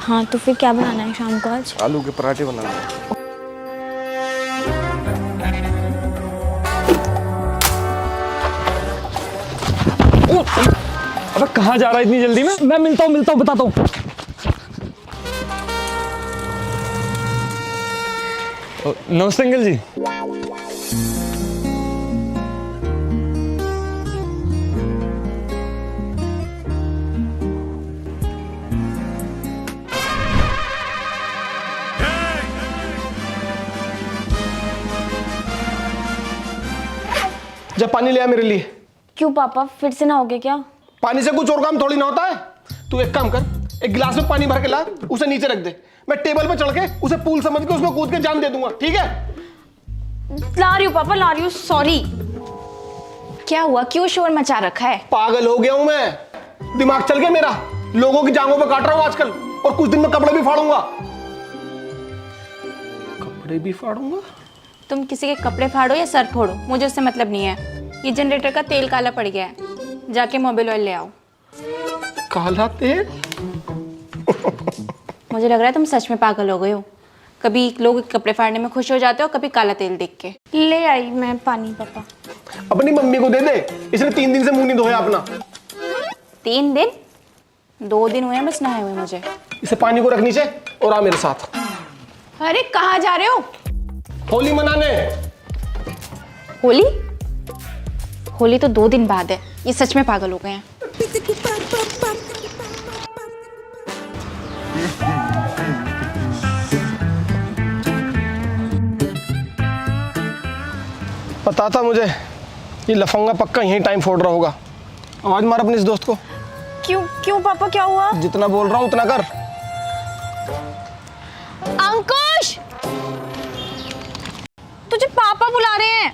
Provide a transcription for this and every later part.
हाँ तो फिर क्या बनाना है शाम को आज? आलू के पराठे बनाना है। अबे कहाँ जा रहा है इतनी जल्दी में? मैं मिलता हूँ बताता हूँ। नमस्ते अंकल जी। जब पानी ले आ मेरे लिए। क्यों पापा, फिर से नहाओगे क्या? पानी से कुछ और काम थोड़ी ना होता है। तू एक काम कर, एक गिलास में पानी भर के ला, उसे नीचे रख दे। मैं टेबल पे चढ़ के उसे पूल समझ के उसमें कूद के जान दे दूंगा, ठीक है? ला रही हूँ पापा, ला रही हूँ। सॉरी। क्या हुआ, क्यों शोर मचा रखा है? पागल हो गया हूं मैं, दिमाग चल गया मेरा। लोगों की जांघों पे काट रहा हूं आजकल, और कुछ दिन में कपड़े भी फाड़ूंगा। कपड़े भी फाड़ूंगा? तुम किसी के कपड़े फाड़ो या सर फोड़ो, मुझे उससे मतलब नहीं है। ये जनरेटर का तेल काला पड़ गया है, जाके मोबिल ऑयल ले आओ। काला तेल? मुझे लग रहा है तुम सच में पागल हो गए हो। कभी लोग कपड़े फाड़ने में खुश हो जाते हो, कभी काला तेल देख के। ले आई मैं पानी पापा। अपनी मम्मी को दे दे, इसने 3 दिन से मुंह नहीं धोया अपना। 3 दिन? 2 दिन हुए हैं बस नहाए हुए मुझे। इसे पानी को रख नीचे और आ मेरे साथ। अरे कहाँ जा रहे हो? होली मनाने। होली? होली तो 2 दिन बाद है। ये सच में पागल हो गए हैं। पता था मुझे ये लफंगा पक्का यहीं टाइम फोड़ रहा होगा। आवाज मार अपने इस दोस्त को। क्यों पापा, क्या हुआ? जितना बोल रहा हूं उतना कर। अंकुश, तुझे पापा बुला रहे हैं।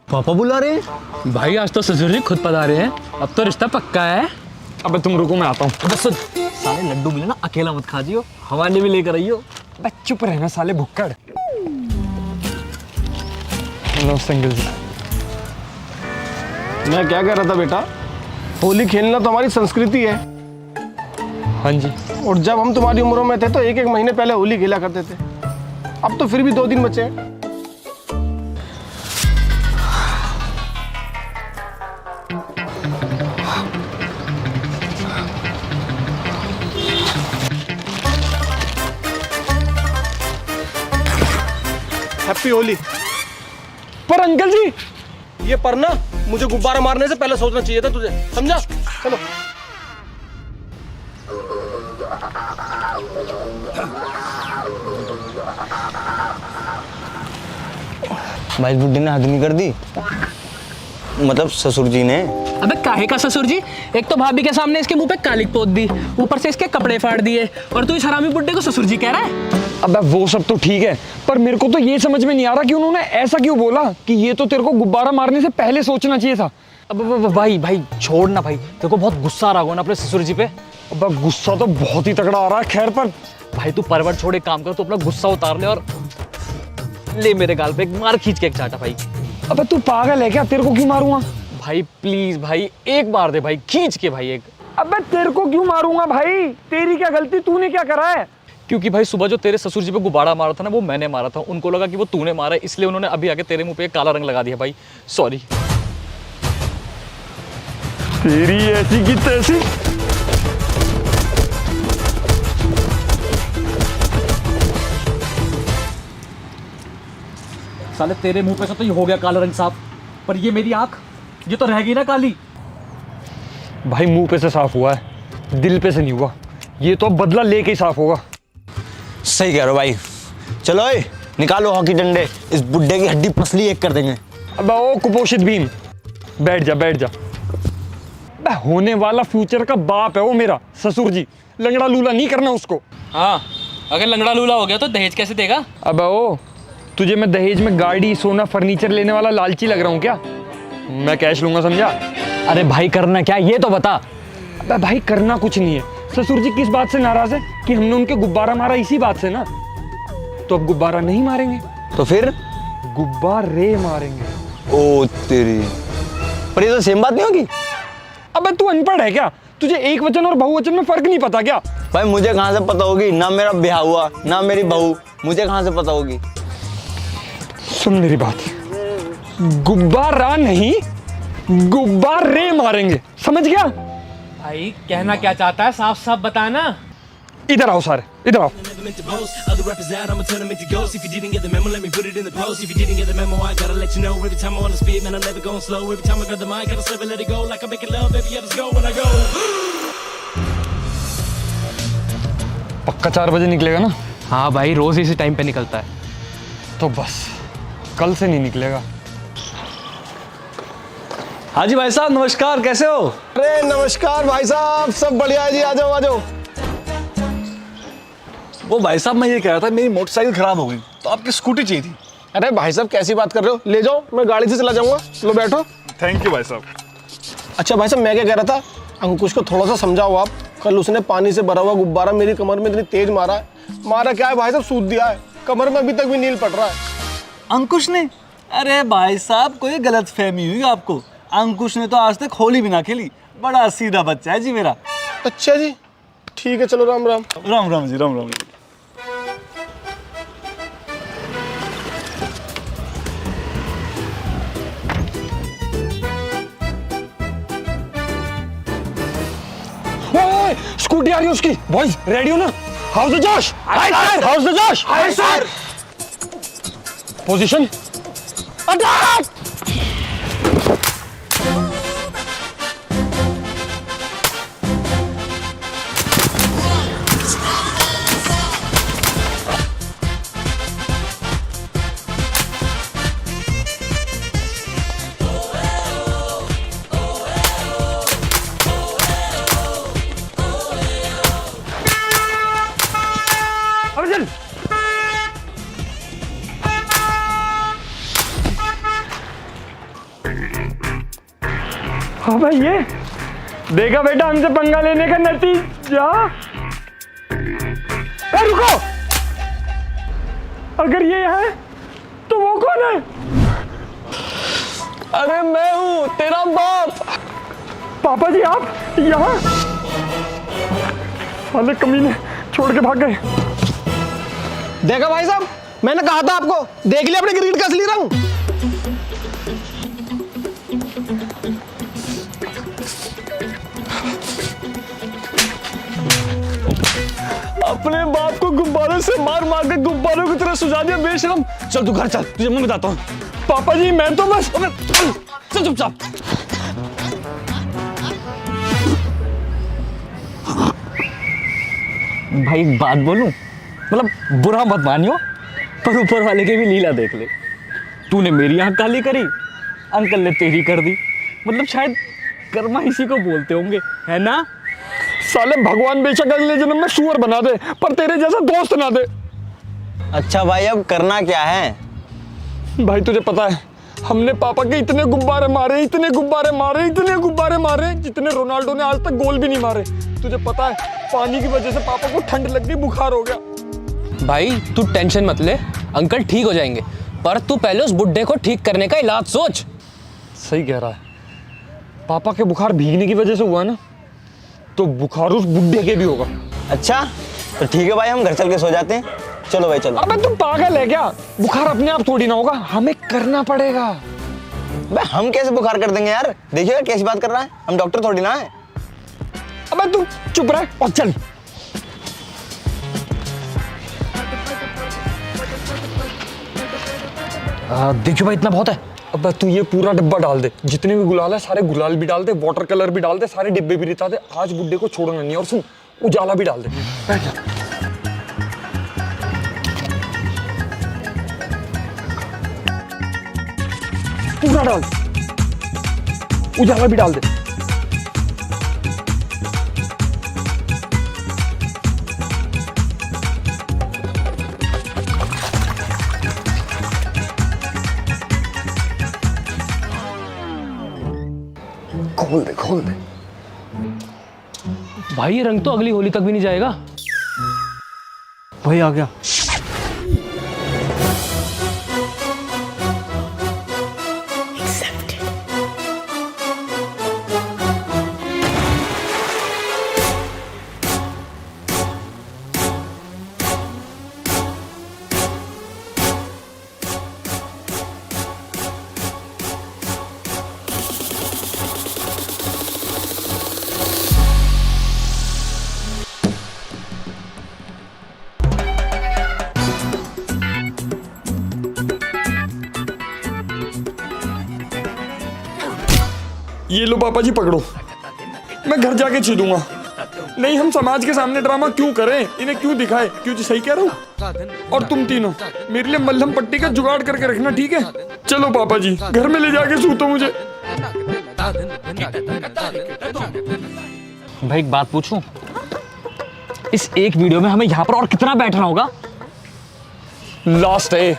पापा बुला रहे हैं? भाई आज तो ससुर जी खुद पधारे हैं, अब तो रिश्ता पक्का है। अबे तुम रुको, मैं आता हूँ। बस साले लड्डू मिले ना, अकेला मत खा जियो, हमारे लिए भी लेकर आइयो। बस चुप रहना साले भुक्कड़। नमस्ते अंकल जी। मैं क्या कह रहा था बेटा, होली खेलना तो हमारी संस्कृति है। हाँ जी। और जब हम तुम्हारी उम्रों में थे तो 1-1 महीने पहले होली खेला करते थे। अब तो फिर भी 2 दिन बचे हैं। हैप्पी होली। पर अंकल जी, ये पर ना मुझे गुब्बारा मारने से पहले सोचना चाहिए था तुझे, समझा? चलो। भाई बुड्ढे ने हद नहीं कर दी, मतलब ससुर जी ने। अबे काहे का ससुर जी? एक तो भाभी के सामने इसके मुंह पे कालिक पोत दी, ऊपर से इसके कपड़े फाड़ दिए, और तू इस हरामी बुड्ढे को ससुर जी कह रहा है? अबे वो सब तो ठीक है, पर मेरे को तो ये समझ में नहीं आ रहा कि उन्होंने ऐसा क्यों बोला कि ये तो तेरे को गुब्बारा मारने से पहले सोचना चाहिए था। अब भाई छोड़ ना भाई, तेरे को बहुत गुस्सा आ रहा होगा ना अपने ससुर जी पे। अब गुस्सा तो बहुत ही तगड़ा आ रहा है। खैर, पर भाई तू परवर छोड़, एक काम कर, तू अपना गुस्सा उतार ले और ले मेरे गाल पे एक मार खींच के एक चाटा भाई। अबे तू पागल है क्या? तेरे को क्यों मारूंगा? भाई प्लीज भाई, एक बार दे भाई, खींच के भाई एक। अबे तेरे को क्यों मारूंगा भाई? तेरी क्या गलती? तूने क्या करा है? क्योंकि भाई सुबह जो तेरे ससुर जी पे गुब्बारा मारा था ना, वो मैंने मारा था। उनको लगा कि वो तूने मारा है, इसलिए उन्होंने अभी आके तेरे मुंह पे काला रंग लगा दिया भाई। सॉरी। तेरी ऐसी की तैसी। साले तेरे मुंह पे से तो ये हो गया काला रंग साफ, पर ये मेरी आंख, ये तो रह गई ना काली। भाई मुंह पे से साफ हुआ है, दिल पे से नहीं हुआ। ये तो बदला लेके ही साफ होगा। सही कह रहे हो भाई। चलो ए, निकालो हॉकी डंडे, इस बुड्ढे की हड्डी पसली एक कर देंगे। अबे ओ कुपोषित भीम, बैठ जा बैठ जा। अबे होने वाला फ्यूचर का बाप है वो मेरा ससुर जी, लंगड़ा लूला नहीं करना उसको। हाँ, अगर लंगड़ा लूला हो गया तो दहेज कैसे देगा? अबे ओ, तुझे मैं दहेज में गाड़ी, सोना, फर्नीचर लेने वाला लालची लग रहा हूँ क्या? मैं कैश लूंगा, समझा? अरे भाई करना क्या ये तो बता। अबे भाई करना कुछ नहीं है। ससुर जी किस बात से नाराज है? कि हमने उनके गुब्बारा मारा, इसी बात से ना। तो अब गुब्बारा नहीं मारेंगे, तो फिर गुब्बारे मारेंगे। ओ तेरी, पर ये तो सेम बात नहीं होगी। अबे तू अनपढ़ है क्या? तुझे एक वचन और बहुवचन में फर्क नहीं पता क्या? भाई मुझे कहाँ से पता होगी, ना मेरा ब्याह हुआ ना मेरी बहू, मुझे कहाँ से पता होगी। सुन मेरी बात, गुब्बारा नहीं गुब्बारे मारेंगे, समझ गया? भाई कहना क्या चाहता है, साफ साफ बताना। इधर आओ सारे, इधर आओ। meant to boast. Other rappers out, I'ma turn them into ghosts. If you didn't get the memo, let me put it in the post. If you didn't get the memo, I gotta let you know. Every time I'm on the speed, man, I'm never going slow. Every time I grab the mic, gotta serve it, let it go. Like I'm making love, baby, I just go when I go. पक्का 4 बजे निकलेगा ना? हाँ भाई, रोज इसी time पे निकलता है। तो बस कल से नहीं निकलेगा। हाँ जी भाई साहब, नमस्कार, कैसे हो? अरे नमस्कार भाई साहब, सब बढ़िया है जी, आ जाओ आ जाओ। वो भाई साहब, मैं ये कह रहा था, मेरी मोटरसाइकिल खराब हो गई तो आपकी स्कूटी चाहिए थी। अरे भाई साहब कैसी बात कर रहे हो, ले जाओ, मैं गाड़ी से चला जाऊंगा। लो बैठो। थैंक यू भाई साहब। अच्छा भाई साहब, मैं क्या कह रहा था, अंकुश को थोड़ा सा समझाओ आप। कल उसने पानी से भरा हुआ गुब्बारा मेरी कमर में इतनी तेज मारा है। मारा क्या है भाई साहब, सूद दिया है कमर में, अभी तक भी नील पड़ रहा है। अंकुश ने? अरे भाई साहब, कोई गलत फहमी हुई आपको। अंकुश ने तो आज तक होली भी ना खेली। बड़ा सीधा बच्चा है जी मेरा। अच्छा जी, ठीक है, चलो राम राम। राम राम जी, राम राम जी। ओए, स्कूटी आ रही है उसकी। बॉयज रेडी हो ना? हाउस द जोश, हाउस द जोश। Hi sir. Position, attack. Arjun, हाँ भाई, ये देखा बेटा, हमसे पंगा लेने का नतीजा। ए, रुको, अगर ये है तो वो कौन है? अरे मैं हूँ तेरा बाप। पापा जी आप यहाँ? साले कमीने छोड़ के भाग गए। देखा भाई साहब, मैंने कहा था आपको, देख लिया अपने ग्रीड का असली रंग। अपने बाप को गुब्बारों से मार मार के गुब्बारों की तरह सुझा दिया, बेशरम। चल तू घर चल, तुझे मैं बताता हूँ। पापा जी मैं तो बस, चल चुपचाप। भाई एक बात बोलूं, मतलब बुरा मत मानियो, पर ऊपर वाले के भी लीला देख ले। तूने मेरी आंख काली करी, अंकल ने तेरी कर दी। मतलब शायद कर्मा इसी को बोलते होंगे, है ना? साले भगवान बेशक अगले जन्म में सुअर बना दे, पर तेरे जैसा दोस्त ना दे। अच्छा भाई, अब करना क्या है? भाई तुझे पता है, हमने पापा के इतने गुब्बारे मारे, इतने गुब्बारे मारे, इतने गुब्बारे मारे, जितने रोनाल्डो ने आज तक गोल भी नहीं मारे। तुझे पता है, पानी की वजह से पापा को ठंड लग गई, बुखार हो गया। भाई तू टेंशन मत ले, अंकल ठीक हो जाएंगे, पर तू पहले उस बुड्ढे को ठीक करने का इलाज सोच। सही कह रहा है, पापा के बुखार भीगने की वजह से हुआ ना, तो बुखार उस बुड्ढे के भी होगा। अच्छा तो ठीक है भाई, हम घर चल के सो जाते हैं। चलो भाई चलो। अबे तू पागल है क्या? बुखार अपने आप थोड़ी ना होगा, हमें करना पड़ेगा। बे हम कैसे बुखार कर देंगे यार? देखिए कैसी बात कर रहा है, हम डॉक्टर थोड़ी ना है। अबे तू चुप रह और चल। देखियो भाई, इतना बहुत है। अबे तू ये पूरा डिब्बा डाल दे, जितने भी गुलाल है सारे गुलाल भी डाल दे, वाटर कलर भी डाल दे, सारे डिब्बे भी रिता दे। आज बुड्ढे को छोड़ना नहीं, और सुन, उजाला भी डाल दे। बैठ जा। पूरा डाल, उजाला भी डाल दे। खोल दे, खोल दे। भाई ये रंग तो अगली होली तक भी नहीं जाएगा। भाई आ गया। ये लो पापा जी पकड़ो, मैं घर जाके छीलूंगा। नहीं, हम समाज के सामने ड्रामा क्यों करें, इन्हें क्यों दिखाए? क्यों जी, सही कह रहा हूँ। और तुम तीनों मेरे लिए मल्हम पट्टी का जुगाड़ करके रखना, ठीक है? चलो पापा जी, घर में ले जाके सूतो मुझे। भाई एक बात पूछूं, इस एक वीडियो में हमें यहाँ पर और कितना बैठना होगा? लास्ट है।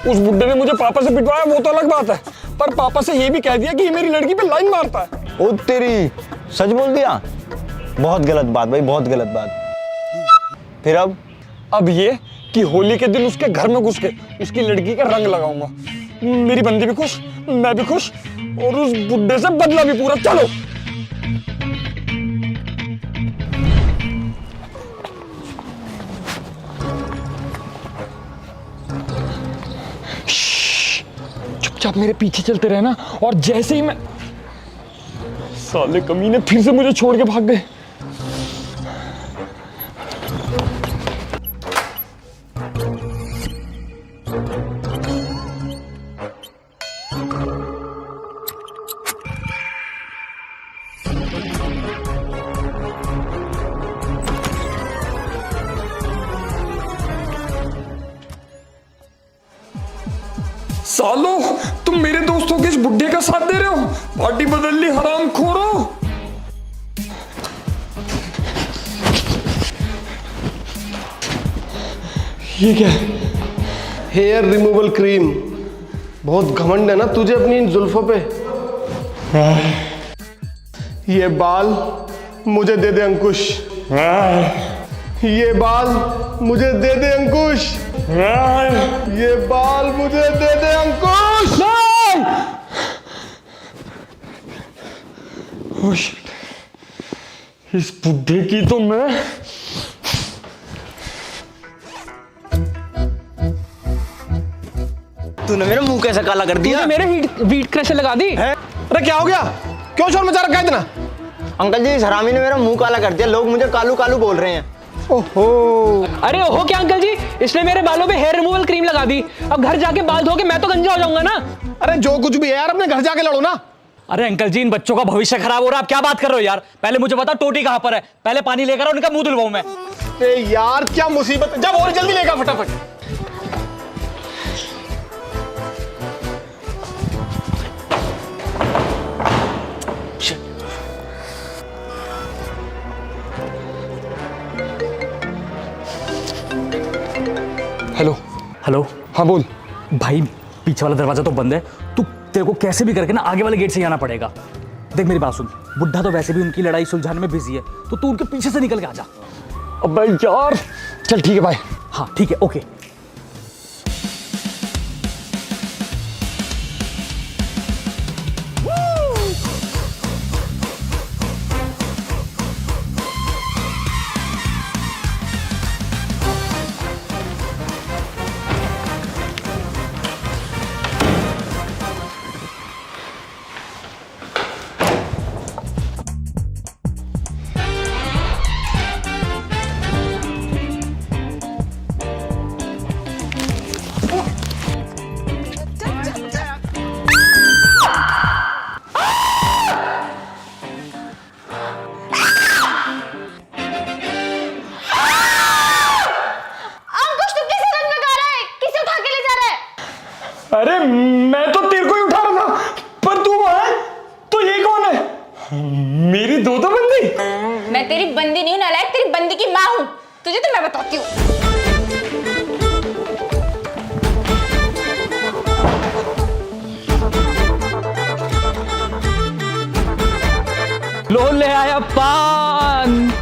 उस बुड्ढे ने मुझे पापा से पिटवाया वो तो अलग बात है, पर पापा से ये भी कह दिया कि ये मेरी लड़की पे लाइन मारता है। ओ तेरी, सच बोल दिया? बहुत गलत बात भाई, बहुत गलत बात। फिर अब ये कि होली के दिन उसके घर में घुस के उसकी लड़की का रंग लगाऊंगा। मेरी बंदी भी खुश, मैं भी खुश, और उस बुड्ढे से बदला भी पूरा। चलो। चुपचाप मेरे पीछे चलते रहना, और जैसे ही मैं, साले कमीने फिर से मुझे छोड़ के भाग गए। सालो, तुम मेरे दोस्तों के इस बुड्ढे का साथ दे रहे हो? पार्टी बदल ली, हराम खोरो। ये क्या है? Hair removal cream. बहुत घमंड है ना तुझे अपनी इन जुल्फों पे। ये बाल मुझे दे दे अंकुश। ये बाल मुझे दे दे अंकुश। ये बाल मुझे दे दे अंकुश। ओह शिट, इस बुड्ढे की तो मैं। तूने मेरा मुंह कैसा काला कर दिया? तूने मेरे वीट क्रशर लगा दी। अरे क्या हो गया? क्यों शोर मचा रखा है इतना? अंकल जी, इस हरामी ने मेरा मुंह काला कर दिया, लोग मुझे कालू कालू बोल रहे हैं। ओहो, अरे ओहो क्या अंकल जी, इसने मेरे बालों पे हेयर रिमूवल क्रीम लगा दी। अब घर जाके बाल धो के मैं तो गंजा हो जाऊंगा ना। अरे जो कुछ भी है यार, अपने घर जाके लड़ो ना। अरे अंकल जी, इन बच्चों का भविष्य खराब हो रहा है, आप क्या बात कर रहे हो यार? पहले मुझे बताओ टोटी कहाँ पर है, पहले पानी लेकर आओ, उनका मुंह धुलवाऊं मैं। अरे यार क्या मुसीबत है, जब और जल्दी लेगा फटाफट। हेलो। हेलो। हाँ बोल। भाई पीछे वाला दरवाजा तो बंद है, तू तेरे को कैसे भी करके ना आगे वाले गेट से ही आना पड़ेगा। देख मेरी बात सुन, बुड्ढा तो वैसे भी उनकी लड़ाई सुलझाने में बिजी है, तो तू उनके पीछे से निकल के आ जा। अबे यार, चल ठीक है भाई। हाँ ठीक है, ओके। अरे मैं तो तेरे को ही उठा रहा था, पर तू वहां, तो ये कौन है? मेरी दो बंदी। मैं तेरी बंदी नहीं हूं नालायक, तेरी बंदी की माँ हूं। तुझे तो मैं बताती हूँ। लो ले आया पान।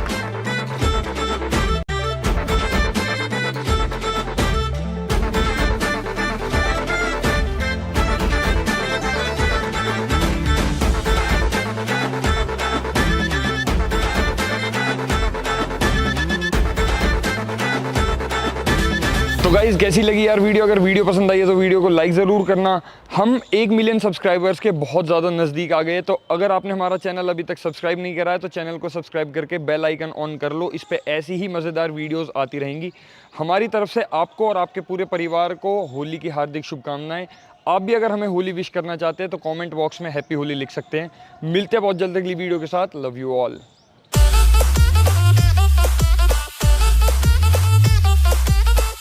तो गाइज कैसी लगी यार वीडियो? अगर वीडियो पसंद आई है तो वीडियो को लाइक ज़रूर करना। हम 1 मिलियन सब्सक्राइबर्स के बहुत ज़्यादा नज़दीक आ गए, तो अगर आपने हमारा चैनल अभी तक सब्सक्राइब नहीं करा है तो चैनल को सब्सक्राइब करके बेल आइकन ऑन कर लो। इस पे ऐसी ही मज़ेदार वीडियोस आती रहेंगी। हमारी तरफ से आपको और आपके पूरे परिवार को होली की हार्दिक शुभकामनाएं। आप भी अगर हमें होली विश करना चाहते हैं तो कमेंट बॉक्स में हैप्पी होली लिख सकते हैं। मिलते हैं बहुत जल्द अगली वीडियो के साथ। Love you all.